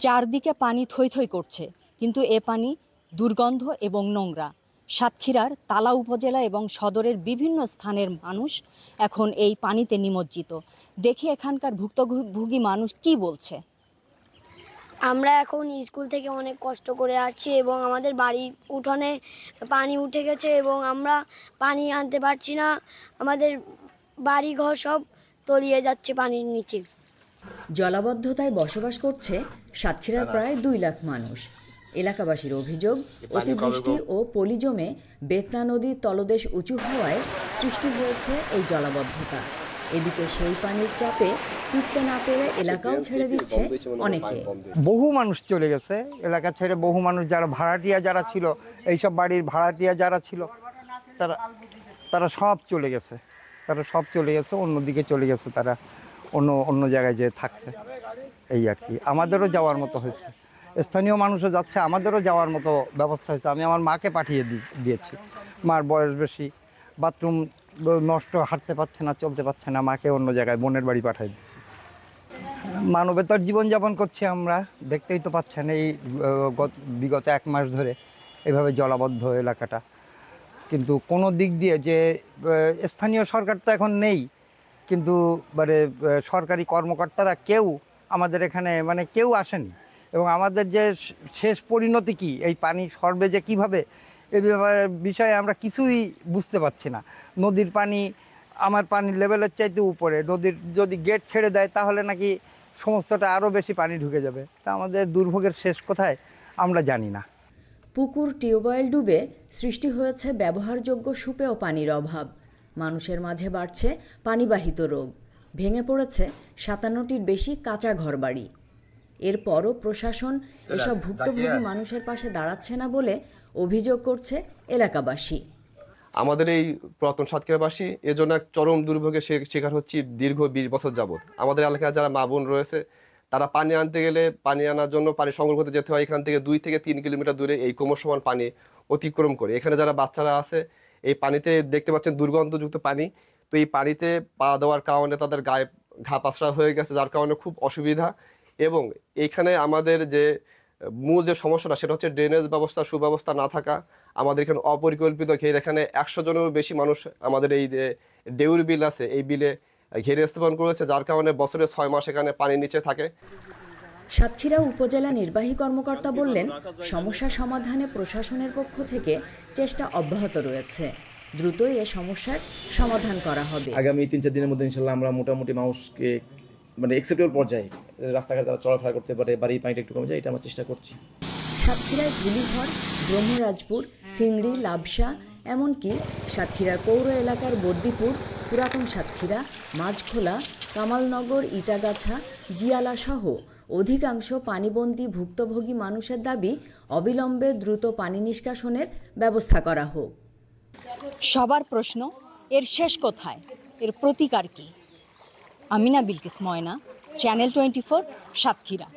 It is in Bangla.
চারদিকে পানি থই থই করছে, কিন্তু এ পানি দুর্গন্ধ এবং নোংরা। সাতক্ষীরার তালা উপজেলা এবং সদরের বিভিন্ন স্থানের মানুষ এখন এই পানিতে নিমজ্জিত। দেখি এখানকার ভুক্তভোগী মানুষ কি বলছে। আমরা এখন স্কুল থেকে অনেক কষ্ট করে আসছি এবং আমাদের বাড়ির উঠোনে পানি উঠে গেছে এবং আমরা পানি আনতে পারছি না। আমাদের বাড়ি ঘর সব তলিয়ে যাচ্ছে পানির নিচে। জলাবদ্ধতায় বসবাস করছে সাতক্ষীরার প্রায় 2 লাখ মানুষ। এলাকাবাসীর অভিযোগ, অতিবৃষ্টি ও পলি জমে বেতনা নদীর তলদেশ উঁচু হওয়ায় সৃষ্টি হয়েছে এই জলাবদ্ধতা। এদিকে সেই পানির চাপে টিকতে না পেরে এলাকাও ছেড়ে দিচ্ছে অনেকে। বহু মানুষ চলে গেছে এলাকা ছেড়ে, বহু মানুষ যারা ভাড়াটিয়া যারা ছিল, এইসব বাড়ির ভাড়াটিয়া যারা ছিল তারা সব চলে গেছে। অন্যদিকে চলে গেছে, তারা অন্য জায়গায় যেয়ে থাকছে। এই আর কি, আমাদেরও যাওয়ার মতো হয়েছে, স্থানীয় মানুষও যাচ্ছে, আমাদেরও যাওয়ার মতো ব্যবস্থা হয়েছে। আমি আমার মাকে পাঠিয়ে দিয়েছি, মার বয়স বেশি, বাথরুম নষ্ট, হাঁটতে পারছে না, চলতে পারছে না, মাকে অন্য জায়গায় বোনের বাড়ি পাঠিয়ে দিচ্ছি। মানবেতর জীবনযাপন করছি আমরা, দেখতেই তো পাচ্ছেন এই বিগত 1 মাস ধরে এভাবে জলাবদ্ধ এলাকাটা। কিন্তু কোনো দিক দিয়ে যে স্থানীয় সরকার তো এখন নেই, কিন্তু সরকারি কর্মকর্তারা কেউ আমাদের এখানে কেউ আসেনি। এবং আমাদের যে শেষ পরিণতি কি, এই পানি সরবে যে কীভাবে, এই বিষয়ে আমরা কিছুই বুঝতে পারছি না। নদীর পানি আমার পানির লেভেলের চাইতে উপরে, নদীর যদি গেট ছেড়ে দেয় তাহলে নাকি সমস্তটা আরও বেশি পানি ঢুকে যাবে। তা আমাদের দুর্ভোগের শেষ কোথায় আমরা জানি না। পুকুর, টিউবওয়েল ডুবে সৃষ্টি হয়েছে ব্যবহারযোগ্য সুপেয় পানির অভাব। মানুষের মাঝে বাড়ছে পানিবাহিত রোগ। ভেঙে পড়েছে 57টির বেশি কাঁচা ঘরবাড়ি। এরপরও প্রশাসন এসব ভুক্তভোগী মানুষের পাশে দাঁড়াচ্ছে না বলে অভিযোগ করছে এলাকাবাসী। আমাদের এই পুরাতন সাতক্ষীরাবাসী এজন্য এক চরম দুর্ভোগের শিকার হচ্ছি দীর্ঘ 20 বছর যাবৎ। আমাদের এলাকায় যারা মা বোন রয়েছে, তারা পানি আনতে গেলে, পানি আনার জন্য পানি সংগ্রহ করতে যেতে হয় এখান থেকে 2 থেকে 3 কিলোমিটার দূরে এই কোমর সমান পানি অতিক্রম করে। এখানে যারা বাচ্চারা আছে, এই পানিতে দেখতে পাচ্ছেন দুর্গন্ধযুক্ত পানি। তো এই পানিতে পা দেওয়ার কারণে তাদের গায়ে ঘা পাসরা হয়ে গেছে, যার কারণে খুব অসুবিধা। এবং এইখানে আমাদের যে মূল যে সমস্যাটা, সেটা হচ্ছে ড্রেনেজ ব্যবস্থা সুব্যবস্থা না থাকা। আমাদের এখানে অপরিকল্পিত ঘের, এখানে 100 জনেরও বেশি মানুষ আমাদের এই যে ডেউর বিল আছে, এই বিলে ঘেরে স্থাপন করেছে, যার কারণে বছরে 6 মাস এখানে পানির নিচে থাকে। সাতক্ষীরা উপজেলা নির্বাহী কর্মকর্তা বললেন, সমস্যা সমাধানে প্রশাসনের পক্ষ থেকে চেষ্টা অব্যাহত রয়েছে। দ্রুতই এ সমস্যার সমাধান করা হবে। আগামী 3-4 দিনের মধ্যে ইনশাল্লাহ আমরা মোটামুটি মানুষকে অ্যাকসেপ্টেবল পর্যায়ে রাস্তাঘাটে তারা চলাফেরা করতে পারে, বাড়ির পানিটা একটু কমে যায়, এটা আমরা চেষ্টা করছি। সাতক্ষীরায় ধুলিঘর, ব্রহ্মরাজপুর, ফিংড়ি, লাবসা, এমনকি সাতক্ষীরার পৌর এলাকার বদ্দিপুর, পুরাতন সাতক্ষীরা, মাঝখোলা, কামালনগর, ইটাগাছা, জিয়ালা সহ অধিকাংশ পানিবন্দী ভুক্তভোগী মানুষের দাবি, অবিলম্বে দ্রুত পানি নিষ্কাশনের ব্যবস্থা করা হোক। সবার প্রশ্ন, এর শেষ কোথায়, এর প্রতিকার কি? আমিনা বিলকিস ময়না, চ্যানেল 24, সাতক্ষীরা।